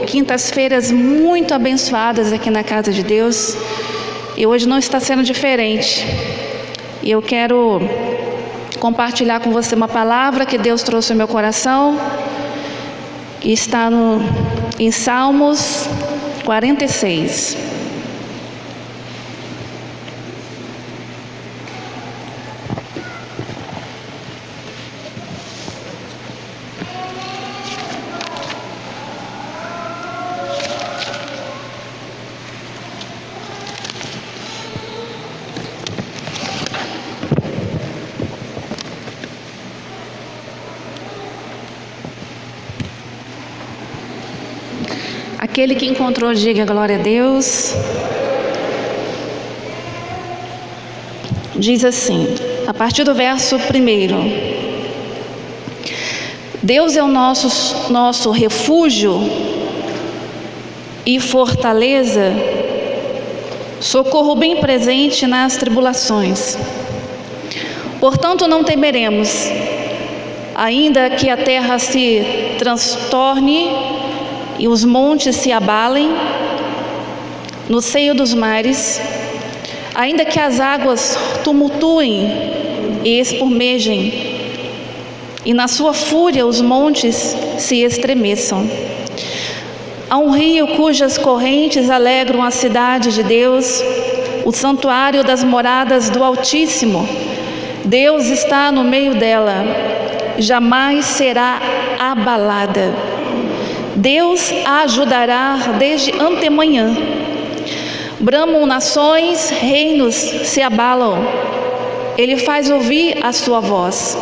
quintas-feiras muito abençoadas aqui na casa de Deus, e hoje não está sendo diferente. E eu quero compartilhar com você uma palavra que Deus trouxe ao meu coração, que está em Salmos 46. Aquele que encontrou, diga glória a Deus. Diz assim, a partir do verso 1: Deus é o nosso refúgio e fortaleza, socorro bem presente nas tribulações. Portanto, não temeremos, ainda que a terra se transtorne e os montes se abalem no seio dos mares, ainda que as águas tumultuem e espumejem, e na sua fúria os montes se estremeçam. Há um rio cujas correntes alegram a cidade de Deus, o santuário das moradas do Altíssimo. Deus está no meio dela, jamais será abalada. Deus a ajudará desde antemanhã. Bramam nações, reinos se abalam. Ele faz ouvir a sua voz,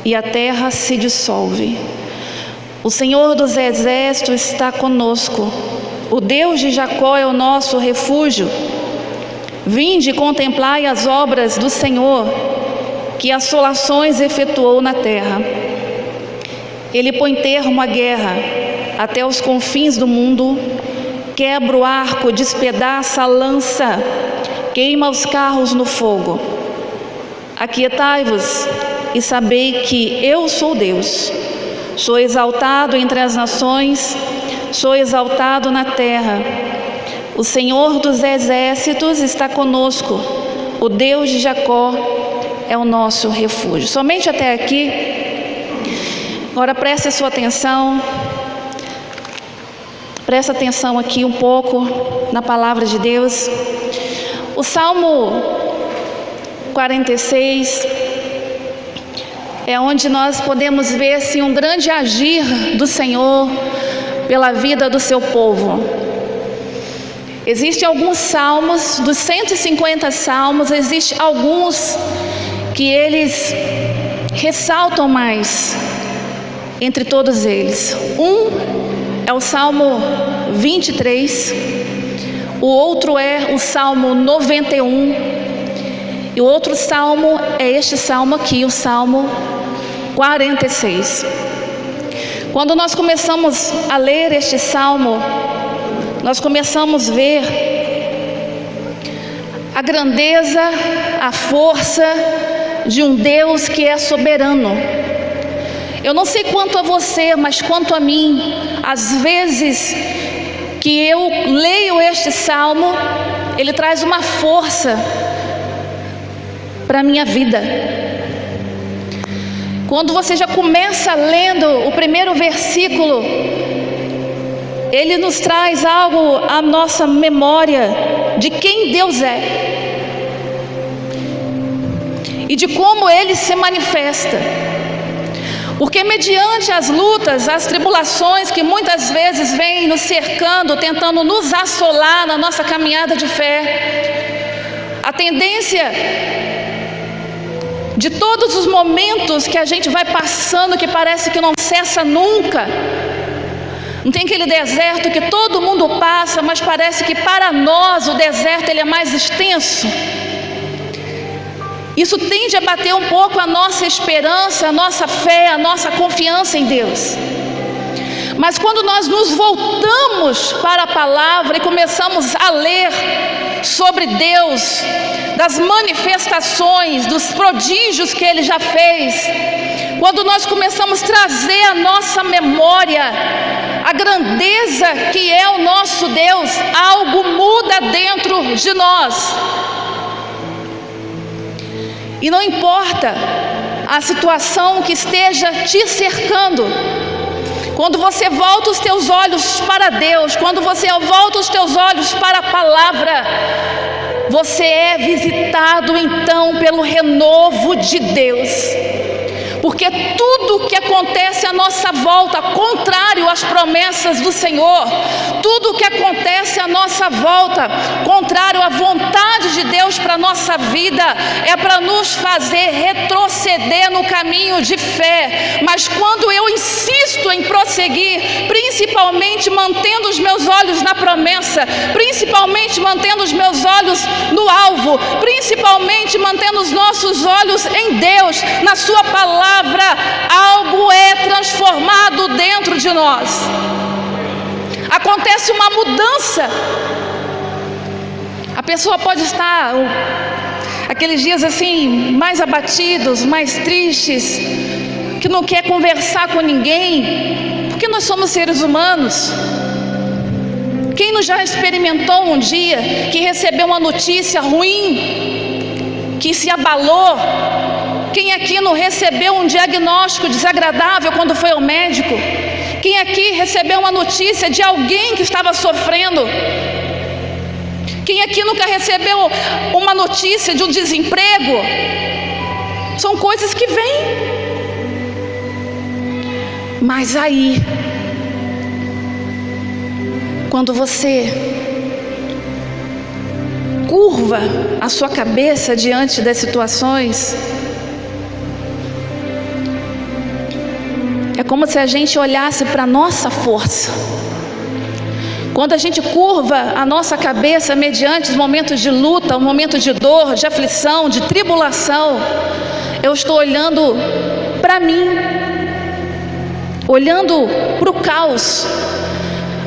e a terra se dissolve. O Senhor dos exércitos está conosco. O Deus de Jacó é o nosso refúgio. Vinde e contemplai as obras do Senhor, que assolações efetuou na terra. Ele põe termo à guerra até os confins do mundo, quebra o arco, despedaça a lança, queima os carros no fogo. Aquietai-vos e sabei que eu sou Deus. Sou exaltado entre as nações, sou exaltado na terra. O Senhor dos exércitos está conosco. O Deus de Jacó é o nosso refúgio. Somente até aqui. Agora preste a sua atenção, presta atenção aqui um pouco na palavra de Deus. O Salmo 46 é onde nós podemos ver assim, um grande agir do Senhor pela vida do seu povo. Existem alguns salmos, dos 150 salmos, existem alguns que eles ressaltam mais entre todos eles. Um é o Salmo 23, o outro é o Salmo 91, e o outro salmo é este salmo aqui, o Salmo 46. Quando nós começamos a ler este salmo, nós começamos a ver a grandeza, a força de um Deus que é soberano. Eu não sei quanto a você, mas quanto a mim, às vezes que eu leio este salmo, ele traz uma força para a minha vida. Quando você já começa lendo o primeiro versículo, ele nos traz algo à nossa memória de quem Deus é e de como ele se manifesta. Porque mediante as lutas, as tribulações que muitas vezes vêm nos cercando, tentando nos assolar na nossa caminhada de fé, a tendência de todos os momentos que a gente vai passando, que parece que não cessa nunca, não tem aquele deserto que todo mundo passa, mas parece que para nós o deserto ele é mais extenso. Isso tende a bater um pouco a nossa esperança, a nossa fé, a nossa confiança em Deus. Mas quando nós nos voltamos para a palavra e começamos a ler sobre Deus, das manifestações, dos prodígios que Ele já fez, quando nós começamos a trazer à nossa memória a grandeza que é o nosso Deus, algo muda dentro de nós. E não importa a situação que esteja te cercando, quando você volta os teus olhos para Deus, quando você volta os teus olhos para a palavra, você é visitado então pelo renovo de Deus. Porque tudo que acontece à nossa volta, contrário às promessas do Senhor, tudo que acontece à nossa volta, contrário à vontade de Deus para a nossa vida, é para nos fazer retroceder no caminho de fé. Mas quando eu insisto em prosseguir, principalmente mantendo os meus olhos na promessa, principalmente mantendo os meus olhos no alvo, principalmente mantendo os nossos olhos em Deus, na sua palavra, algo é transformado dentro de nós. Acontece uma mudança. A pessoa pode estar aqueles dias assim, mais abatidos, mais tristes, que não quer conversar com ninguém, porque nós somos seres humanos. Quem não já experimentou um dia que recebeu uma notícia ruim, que se abalou? Quem aqui não recebeu um diagnóstico desagradável quando foi ao médico? Quem aqui recebeu uma notícia de alguém que estava sofrendo? Quem aqui nunca recebeu uma notícia de um desemprego? São coisas que vêm. Mas aí, quando você curva a sua cabeça diante das situações, é como se a gente olhasse para a nossa força. Quando a gente curva a nossa cabeça mediante os momentos de luta, o momento de dor, de aflição, de tribulação, eu estou olhando para mim, olhando para o caos.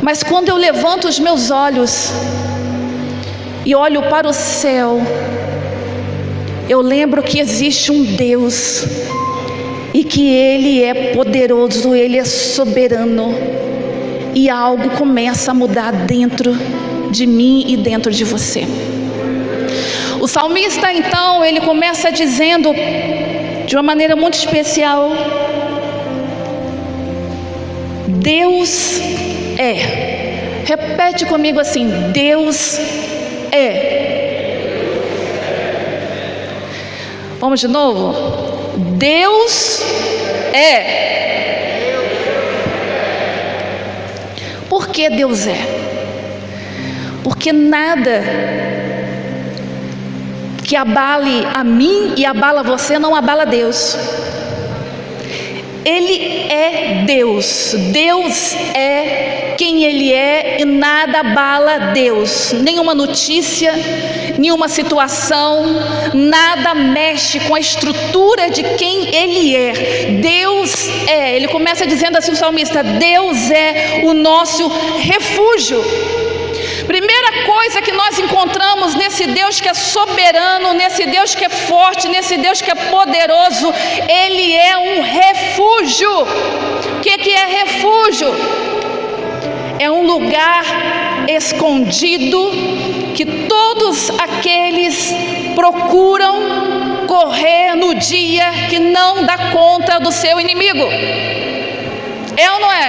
Mas quando eu levanto os meus olhos e olho para o céu, eu lembro que existe um Deus e que Ele é poderoso, Ele é soberano, e algo começa a mudar dentro de mim e dentro de você. O salmista então, ele começa dizendo de uma maneira muito especial: Deus é. Repete comigo assim: Deus é. Vamos de novo? Deus é. Por que Deus é? Porque nada que abale a mim e abala você não abala Deus. Ele é Deus. Deus é quem Ele é e nada abala Deus. Nenhuma notícia, nenhuma situação, nada mexe com a estrutura de quem Ele é. Deus é. Ele começa dizendo assim, o salmista: Deus é o nosso refúgio. Primeira coisa que nós encontramos nesse Deus que é soberano, nesse Deus que é forte, nesse Deus que é poderoso, Ele é um refúgio. O que é refúgio? É um lugar escondido que todos aqueles procuram correr no dia que não dá conta do seu inimigo. É ou não é?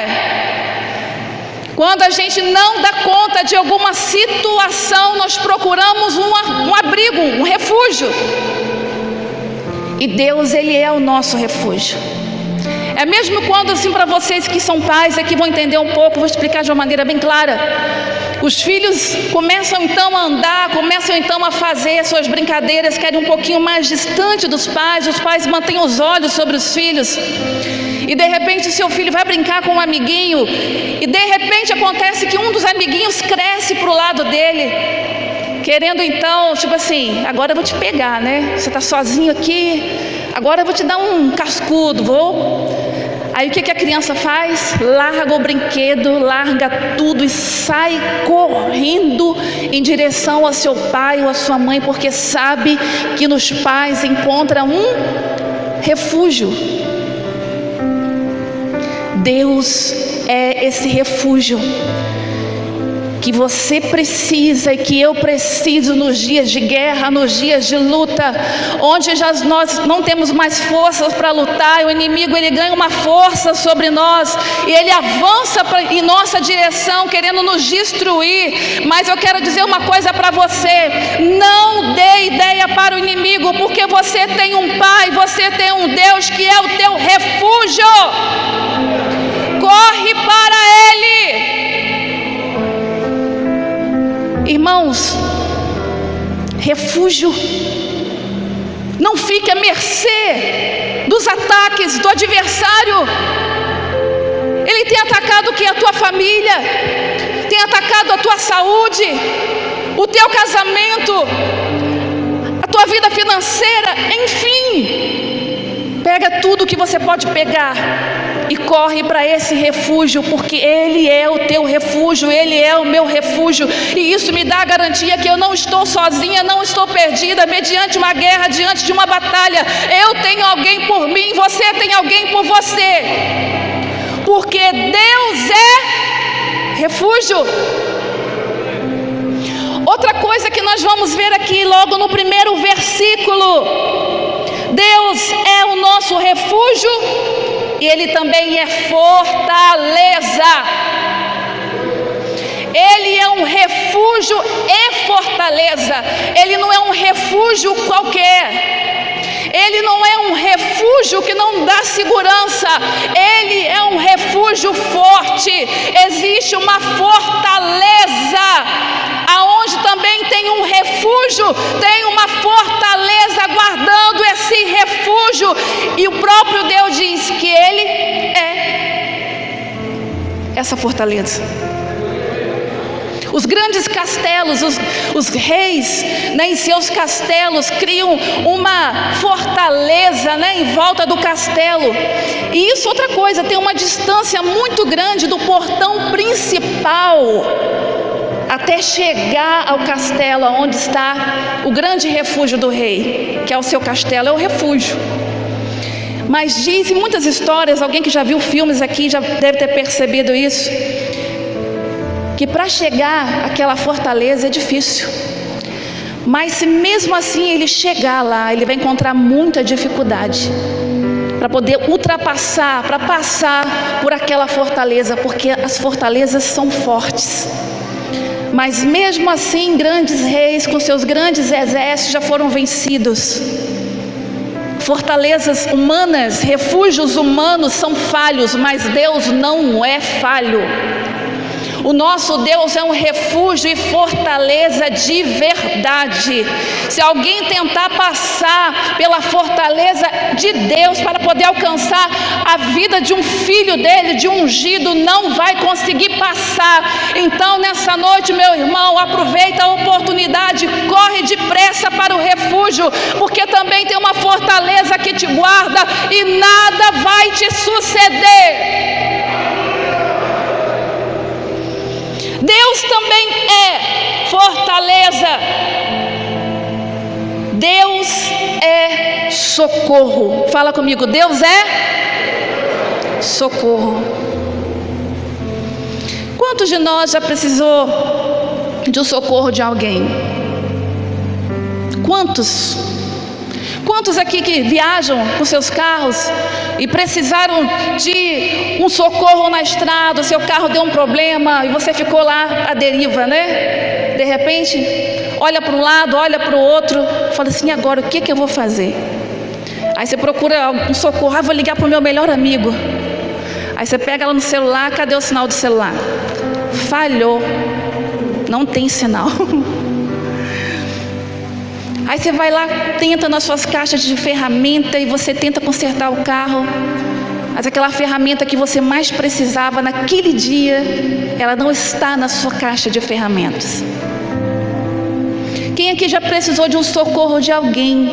Quando a gente não dá conta de alguma situação, nós procuramos um abrigo, um refúgio. E Deus, Ele é o nosso refúgio. É mesmo quando, assim, para vocês que são pais aqui vão entender um pouco, vou explicar de uma maneira bem clara. Os filhos começam então a andar, começam então a fazer suas brincadeiras, querem um pouquinho mais distante dos pais, os pais mantêm os olhos sobre os filhos. E de repente o seu filho vai brincar com um amiguinho, e de repente acontece que um dos amiguinhos cresce para o lado dele, querendo então, tipo assim, agora eu vou te pegar, né? Você está sozinho aqui, agora eu vou te dar um cascudo, vou. Aí o que a criança faz? Larga o brinquedo, larga tudo e sai correndo em direção ao seu pai ou à sua mãe, porque sabe que nos pais encontra um refúgio. Deus é esse refúgio que você precisa e que eu preciso nos dias de guerra, nos dias de luta, onde nós não temos mais forças para lutar, e o inimigo ele ganha uma força sobre nós, e ele avança em nossa direção, querendo nos destruir. Mas eu quero dizer uma coisa para você: não dê ideia para o inimigo, porque você tem um Pai, você tem um Deus que é o teu refúgio. Corre para Ele. Irmãos, refúgio. Não fique à mercê dos ataques do adversário. Ele tem atacado o que? A tua família, tem atacado a tua saúde, o teu casamento, a tua vida financeira, enfim. Pega tudo que você pode pegar e corre para esse refúgio, porque Ele é o teu refúgio, Ele é o meu refúgio, e isso me dá a garantia que eu não estou sozinha, não estou perdida, mediante uma guerra, diante de uma batalha. Eu tenho alguém por mim, você tem alguém por você, porque Deus é refúgio. Outra coisa que nós vamos ver aqui logo no primeiro versículo: Deus é o nosso refúgio e Ele também é fortaleza. Ele é um refúgio e fortaleza. Ele não é um refúgio qualquer. Ele não é um refúgio que não dá segurança. Ele é um refúgio forte. Existe uma fortaleza. Aonde também tem um refúgio, tem uma fortaleza guardando esse refúgio. E o próprio Deus diz que Ele é essa fortaleza. Os grandes castelos, os reis, né, em seus castelos criam uma fortaleza, né, em volta do castelo. E isso, outra coisa, tem uma distância muito grande do portão principal até chegar ao castelo, onde está o grande refúgio do rei, que é o seu castelo, é o refúgio. Mas dizem muitas histórias, alguém que já viu filmes aqui já deve ter percebido isso, que para chegar àquela fortaleza é difícil. Mas se mesmo assim ele chegar lá, ele vai encontrar muita dificuldade para poder ultrapassar, para passar por aquela fortaleza, porque as fortalezas são fortes. Mas mesmo assim, grandes reis com seus grandes exércitos já foram vencidos. Fortalezas humanas, refúgios humanos são falhos, mas Deus não é falho. O nosso Deus é um refúgio e fortaleza de verdade. Se alguém tentar passar pela fortaleza de Deus para poder alcançar a vida de um filho dele, de um ungido, não vai conseguir passar. Então nessa noite, meu irmão, aproveita a oportunidade, corre depressa para o refúgio, porque também tem uma fortaleza que te guarda e nada vai te suceder. Deus também é fortaleza. Deus é socorro. Fala comigo, Deus é socorro. Quantos de nós já precisou de um socorro de alguém? Quantos? Quantos aqui que viajam com seus carros e precisaram de um socorro na estrada, o seu carro deu um problema e você ficou lá à deriva, né? De repente, olha para um lado, olha para o outro, fala assim, agora o que eu vou fazer? Aí você procura um socorro, vou ligar para o meu melhor amigo. Aí você pega ela no celular, cadê o sinal do celular? Falhou, não tem sinal. Aí você vai lá, tenta nas suas caixas de ferramenta e você tenta consertar o carro, mas aquela ferramenta que você mais precisava naquele dia, ela não está na sua caixa de ferramentas. Quem aqui já precisou de um socorro de alguém?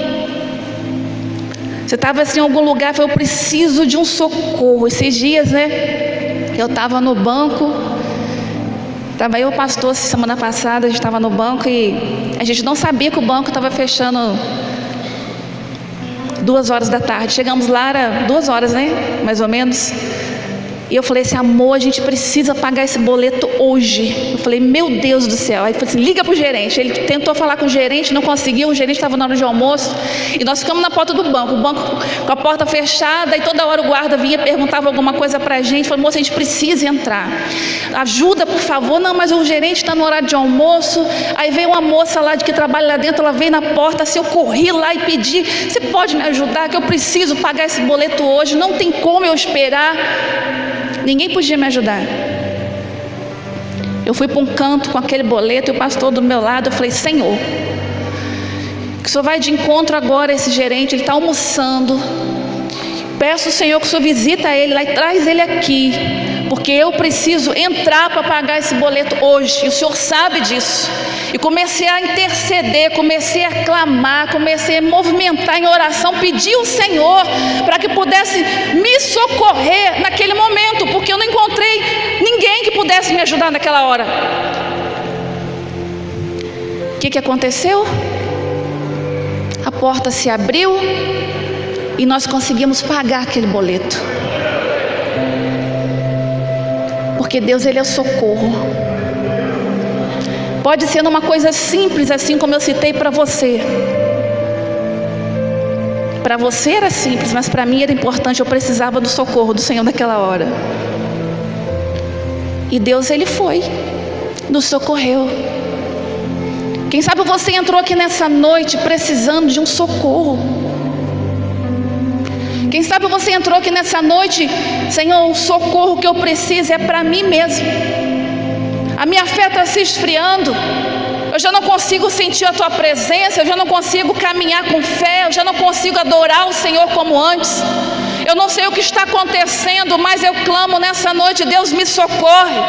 Você estava assim em algum lugar, falou, eu preciso de um socorro. Esses dias, né, eu estava no banco, estava eu, o pastor, semana passada, a gente estava no banco e a gente não sabia que o banco estava fechando 2 horas da tarde. Chegamos lá, era 2 horas, né? Mais ou menos. E eu falei assim: amor, a gente precisa pagar esse boleto hoje. Eu falei: meu Deus do céu. Aí eu falei assim: liga para o gerente. Ele tentou falar com o gerente, não conseguiu. O gerente estava na hora de almoço. E nós ficamos na porta do banco. O banco com a porta fechada. E toda hora o guarda vinha, perguntava alguma coisa para a gente. Eu falei: moça, a gente precisa entrar. Ajuda, por favor. Não, mas o gerente está no horário de almoço. Aí veio uma moça lá que trabalha lá dentro. Ela veio na porta. Assim, eu corri lá e pedi: você pode me ajudar? Que eu preciso pagar esse boleto hoje. Não tem como eu esperar. Ninguém podia me ajudar. Eu fui para um canto com aquele boleto e o pastor do meu lado. Eu falei: Senhor, que o Senhor vai de encontro agora a esse gerente, ele está almoçando. Peço ao Senhor que o Senhor visita ele lá e traz ele aqui, porque eu preciso entrar para pagar esse boleto hoje, e o Senhor sabe disso. E comecei a interceder, comecei a clamar, comecei a movimentar em oração, pedir ao Senhor para que pudesse me socorrer naquele momento, porque eu não encontrei ninguém que pudesse me ajudar naquela hora. O que aconteceu? A porta se abriu e nós conseguimos pagar aquele boleto. Porque Deus, Ele é o socorro. Pode ser numa coisa simples, assim como eu citei para você. Para você era simples, mas para mim era importante. Eu precisava do socorro do Senhor naquela hora. E Deus, Ele foi, nos socorreu. Quem sabe você entrou aqui nessa noite precisando de um socorro. Quem sabe você entrou aqui nessa noite: Senhor, o socorro que eu preciso é para mim mesmo. A minha fé está se esfriando. Eu já não consigo sentir a Tua presença. Eu já não consigo caminhar com fé. Eu já não consigo adorar o Senhor como antes. Eu não sei o que está acontecendo, mas eu clamo nessa noite: Deus, me socorre.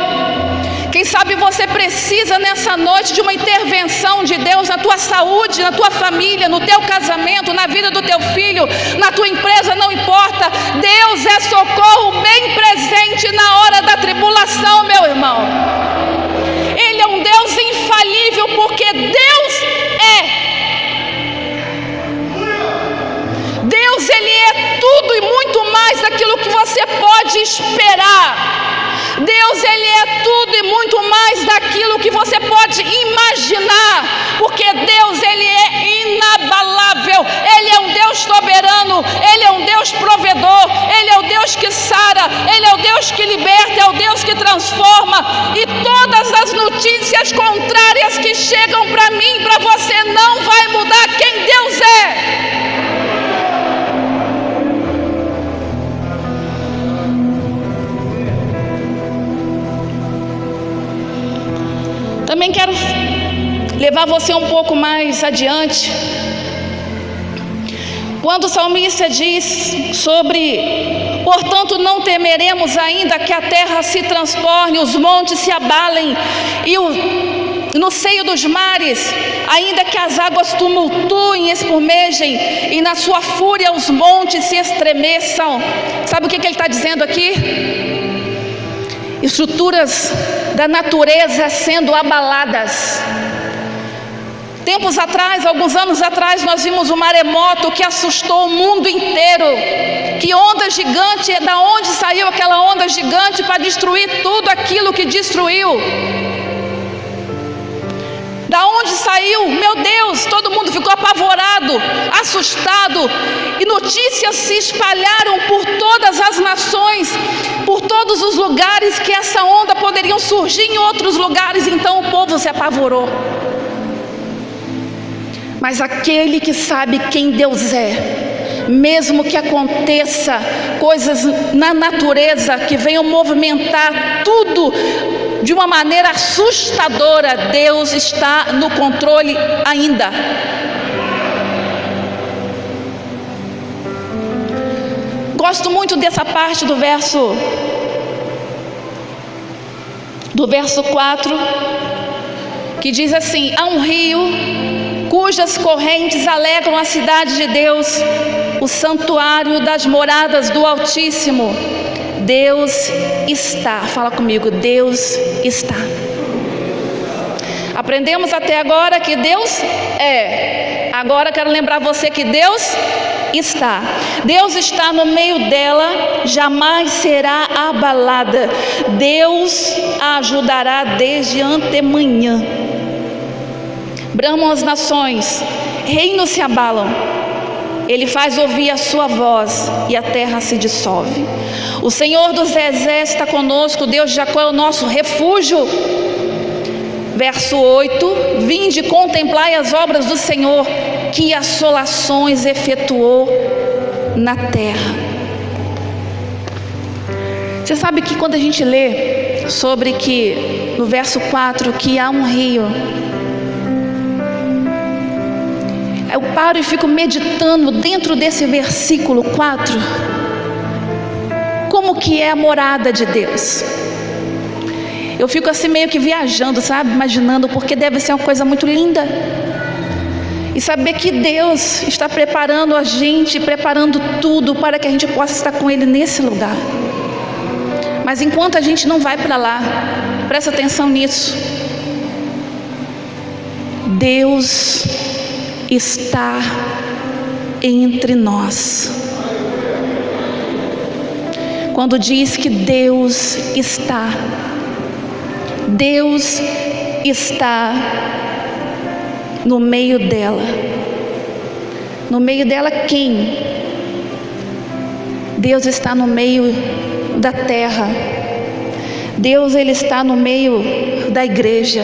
Quem sabe você precisa nessa noite de uma intervenção de Deus na tua saúde, na tua família, no teu casamento, na vida do teu filho, na tua empresa, não importa. Deus é socorro bem presente na hora da tribulação, meu irmão. Ele é um Deus infalível, porque Deus é. Deus, Ele é tudo e muito mais daquilo que você pode esperar. Deus, Ele é tudo e muito mais daquilo que você pode imaginar, porque Deus, Ele é inabalável. Ele é um Deus soberano, Ele é um Deus provedor, Ele é o Deus que sara, Ele é o Deus que liberta, é o Deus que transforma. E todas as notícias contrárias que chegam para mim, para você, não vai mudar quem Deus é. Também quero levar você um pouco mais adiante. Quando o salmista diz sobre: portanto não temeremos, ainda que a terra se transtorne, os montes se abalem e no seio dos mares, ainda que as águas tumultuem e espumejem, e na sua fúria os montes se estremeçam. Sabe o que ele está dizendo aqui? Estruturas da natureza sendo abaladas. Tempos atrás, alguns anos atrás, nós vimos um maremoto que assustou o mundo inteiro. Que onda gigante, da onde saiu aquela onda gigante para destruir tudo aquilo que destruiu? Da onde saiu? Meu Deus, todo mundo ficou apavorado, assustado, e notícias se espalharam por todas as nações, por todos os lugares, que essa onda poderia surgir em outros lugares. Então o povo se apavorou. Mas aquele que sabe quem Deus é, mesmo que aconteça coisas na natureza que venham movimentar tudo de uma maneira assustadora, Deus está no controle ainda. Gosto muito dessa parte do verso 4, que diz assim: há um rio cujas correntes alegram a cidade de Deus, o santuário das moradas do Altíssimo. Deus está. Fala comigo: Deus está. Aprendemos até agora que Deus é. Agora eu quero lembrar você que Deus está no meio dela, jamais será abalada. Deus a ajudará desde antemanhã. Bramam as nações, reinos se abalam. Ele faz ouvir a sua voz e a terra se dissolve. O Senhor dos exércitos está conosco, Deus de Jacó é o nosso refúgio. Verso 8: vinde, contemplai as obras do Senhor, que assolações efetuou na terra. Você sabe que quando a gente lê sobre que, no verso 4, que há um rio, eu paro e fico meditando dentro desse versículo 4, como que é a morada de Deus. Eu fico assim meio que viajando, sabe, imaginando, porque deve ser uma coisa muito linda. E saber que Deus está preparando a gente, preparando tudo para que a gente possa estar com Ele nesse lugar. Mas enquanto a gente não vai para lá, presta atenção nisso. Deus está entre nós. Quando diz que Deus está no meio dela. No meio dela quem? Deus está no meio da terra. Deus, Ele está no meio da igreja.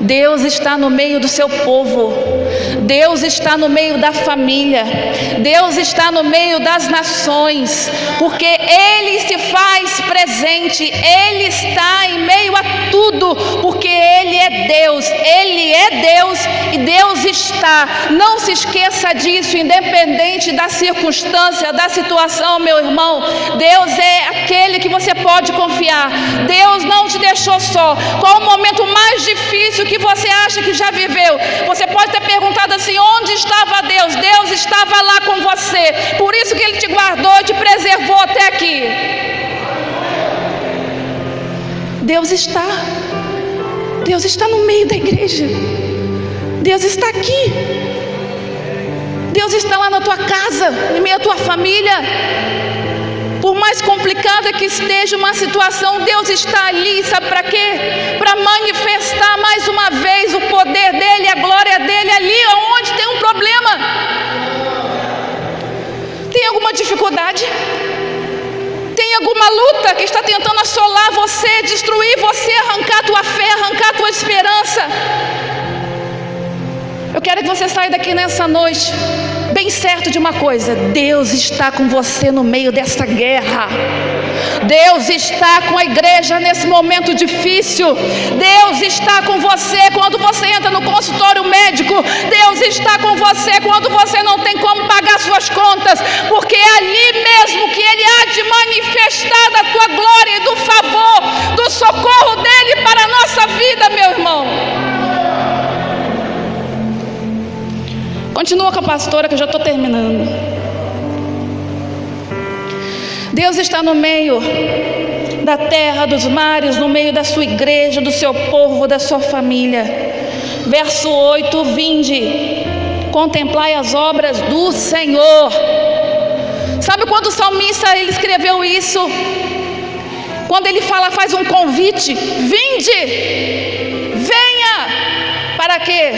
Deus está no meio do seu povo. Deus está no meio da família. Deus está no meio das nações, porque Ele se faz presente. Ele está em meio a tudo, porque Ele é Deus. Ele é Deus e Deus está. Não se esqueça disso, independente da circunstância, da situação, meu irmão. Deus é aquele que você pode confiar. Deus não te deixou só. Qual o momento mais difícil que você acha que já viveu? Você pode ter perguntado assim: onde estava Deus? Deus estava lá com você. Por isso que Ele te guardou e te preservou até aqui. Deus está no meio da igreja. Deus está aqui. Deus está lá na tua casa, em meio à tua família. Por mais complicada que esteja uma situação, Deus está ali, sabe para quê? Para manifestar mais uma vez o poder dEle, a glória dEle ali onde tem um problema. Tem alguma dificuldade? Tem alguma luta que está tentando assolar você, destruir você, arrancar a tua fé, arrancar a tua esperança? Eu quero que você saia daqui nessa noite bem certo de uma coisa: Deus está com você no meio dessa guerra. Deus está com a igreja nesse momento difícil. Deus está com você quando você entra no consultório médico. Deus está com você quando você não tem como pagar suas contas, porque é ali mesmo que Ele há de manifestar da tua glória e do favor, do socorro dEle para a nossa vida, meu irmão. Continua com a pastora, que eu já estou terminando. Deus está no meio da terra, dos mares, no meio da sua igreja, do seu povo, da sua família. Verso 8: vinde, contemplai as obras do Senhor. Sabe quando o salmista ele escreveu isso? Quando ele faz um convite: vinde, venha. Para quê?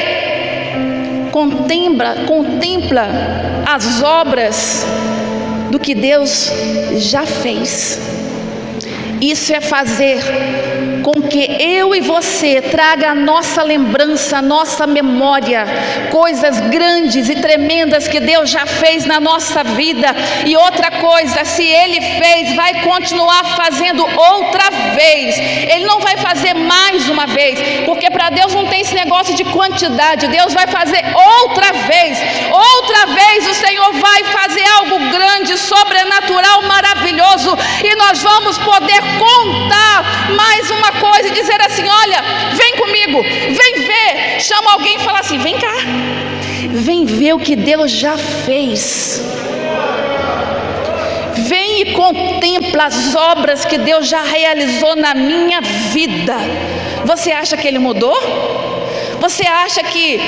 Contempla as obras do que Deus já fez. Isso é fazer com que eu e você traga a nossa lembrança, a nossa memória, coisas grandes e tremendas que Deus já fez na nossa vida. E outra coisa, se Ele fez, vai continuar fazendo outra vez. Ele não vai fazer mais uma vez, porque para Deus não tem esse negócio de quantidade. Deus vai fazer outra vez. Outra vez o Senhor vai fazer algo grande, sobrenatural, maravilhoso, e nós vamos poder contar mais uma coisa e dizer assim: olha, vem comigo, vem ver. Chama alguém e fala assim: vem cá, vem ver o que Deus já fez. Vem e contempla as obras que Deus já realizou na minha vida. Você acha que Ele mudou? Você acha que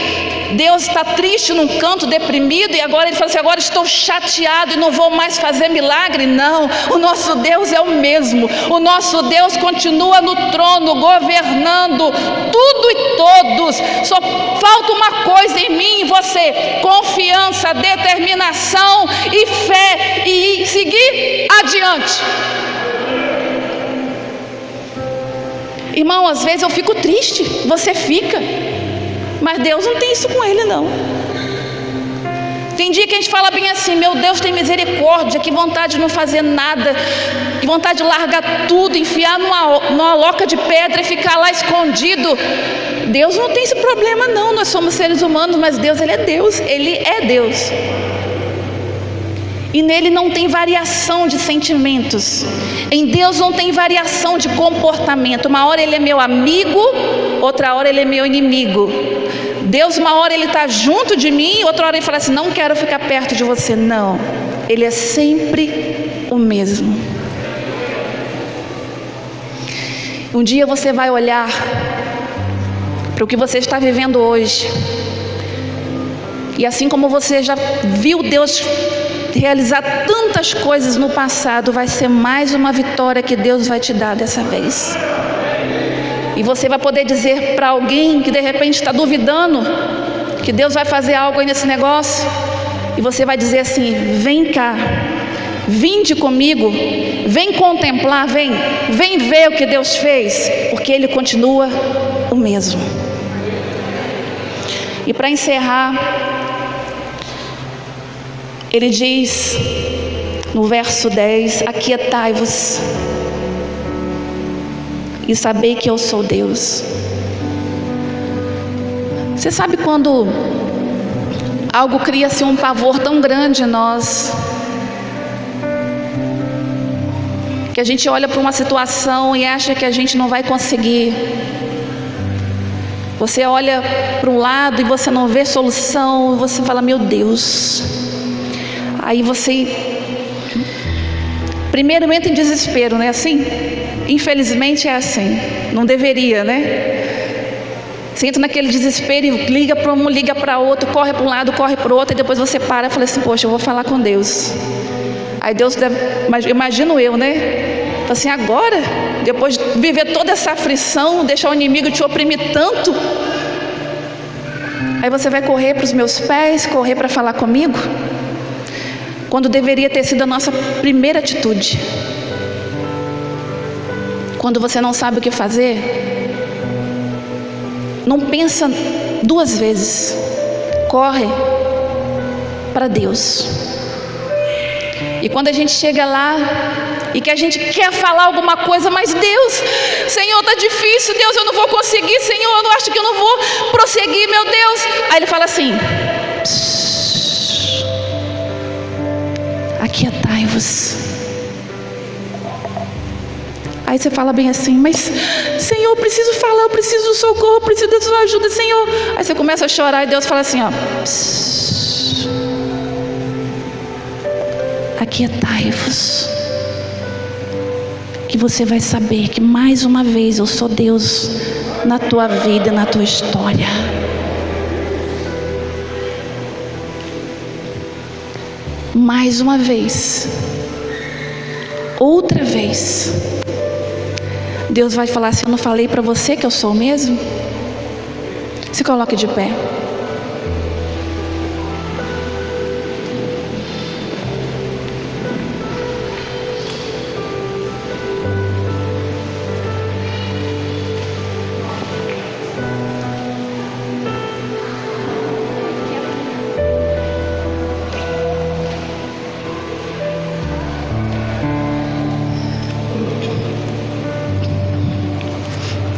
Deus está triste num canto, deprimido, e agora Ele fala assim, agora estou chateado e não vou mais fazer milagre? Não, o nosso Deus é o mesmo. O nosso Deus continua no trono, governando tudo e todos. Só falta uma coisa em mim e você: confiança, determinação e fé, e seguir adiante. Irmão, às vezes eu fico triste, você fica, mas Deus não tem isso com Ele, não. Tem dia que a gente fala bem assim: meu Deus tem misericórdia, que vontade de não fazer nada, que vontade de largar tudo, enfiar numa loca de pedra e ficar lá escondido. Deus não tem esse problema, não. Nós somos seres humanos, mas Deus, Ele é Deus, Ele é Deus. E nele não tem variação de sentimentos. Em Deus não tem variação de comportamento. Uma hora Ele é meu amigo, outra hora Ele é meu inimigo. Deus, uma hora Ele está junto de mim, outra hora Ele fala assim, não quero ficar perto de você. Não, Ele é sempre o mesmo. Um dia você vai olhar para o que você está vivendo hoje, e assim como você já viu Deus realizar tantas coisas no passado, vai ser mais uma vitória que Deus vai te dar dessa vez. E você vai poder dizer para alguém que de repente está duvidando que Deus vai fazer algo aí nesse negócio, e você vai dizer assim, vem cá, vinde comigo, vem contemplar, vem ver o que Deus fez, porque Ele continua o mesmo. E para encerrar, Ele diz no verso 10, aquietai-vos e sabei que eu sou Deus. Você sabe quando algo cria-se um pavor tão grande em nós, que a gente olha para uma situação e acha que a gente não vai conseguir. Você olha para um lado e você não vê solução, você fala, meu Deus. Aí você primeiro entra em desespero, não é assim? Infelizmente é assim, não deveria, né? Você entra naquele desespero e liga para um, liga para outro, corre para um lado, corre para o outro, e depois você para e fala assim, poxa, eu vou falar com Deus. Aí Deus deve, imagino eu, né? Fala assim, agora, depois de viver toda essa aflição, deixar o inimigo te oprimir tanto, aí você vai correr para os meus pés, correr para falar comigo? Quando deveria ter sido a nossa primeira atitude. Quando você não sabe o que fazer, não pensa duas vezes, corre para Deus. E quando a gente chega lá e que a gente quer falar alguma coisa, mas Deus, Senhor, está difícil, Deus, eu não vou conseguir, Senhor, eu não acho que eu não vou prosseguir, meu Deus. Aí Ele fala assim, aquietai-vos. Aí você fala bem assim, mas Senhor, eu preciso falar, eu preciso do socorro, eu preciso da sua ajuda, Senhor. Aí você começa a chorar e Deus fala assim, ó, aquietai-vos, que você vai saber que mais uma vez eu sou Deus na tua vida, na tua história. Mais uma vez, outra vez, Deus vai falar assim, eu não falei para você que eu sou o mesmo? Se coloque de pé.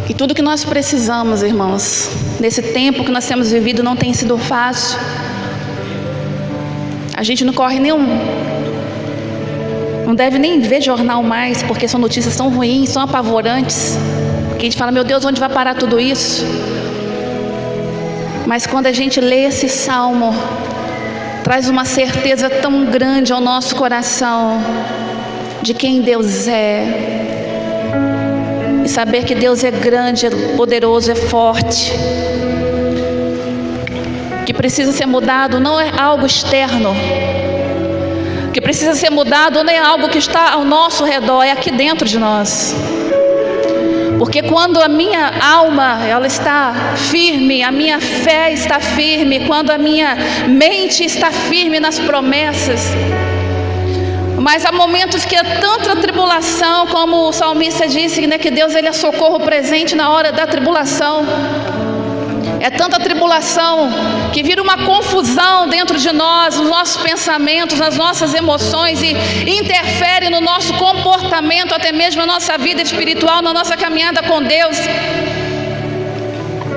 E tudo que nós precisamos, irmãos, nesse tempo que nós temos vivido, não tem sido fácil. A gente não corre não deve nem ver jornal mais, porque são notícias tão ruins, tão apavorantes, que a gente fala, meu Deus, onde vai parar tudo isso? Mas quando a gente lê esse salmo, traz uma certeza tão grande ao nosso coração, de quem Deus é, e saber que Deus é grande, é poderoso, é forte, que precisa ser mudado não é algo externo. O que precisa ser mudado não é algo que está ao nosso redor, é aqui dentro de nós. Porque quando a minha alma ela está firme, a minha fé está firme, quando a minha mente está firme nas promessas, mas há momentos que é tanta tribulação, como o salmista disse, né, que Deus ele é socorro presente na hora da tribulação. É tanta tribulação que vira uma confusão dentro de nós, nos nossos pensamentos, nas nossas emoções, e interfere no nosso comportamento, até mesmo na nossa vida espiritual, na nossa caminhada com Deus.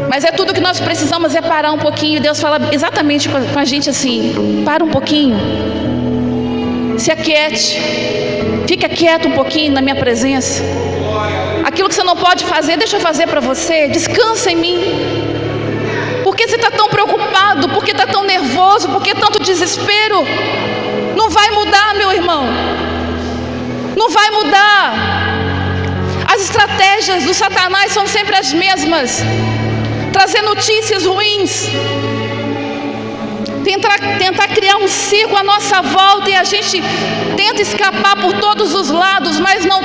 Mas é tudo que nós precisamos, é parar um pouquinho. Deus fala exatamente com a gente assim: para um pouquinho, se aquiete, fica quieto um pouquinho na minha presença. Aquilo que você não pode fazer, deixa eu fazer para você. Descansa em mim. Por que você está tão preocupado? Por que está tão nervoso? Por que tanto desespero? Não vai mudar, meu irmão. Não vai mudar. As estratégias do Satanás são sempre as mesmas: trazer notícias ruins, tentar criar um circo à nossa volta, e a gente tenta escapar por todos os lados, mas não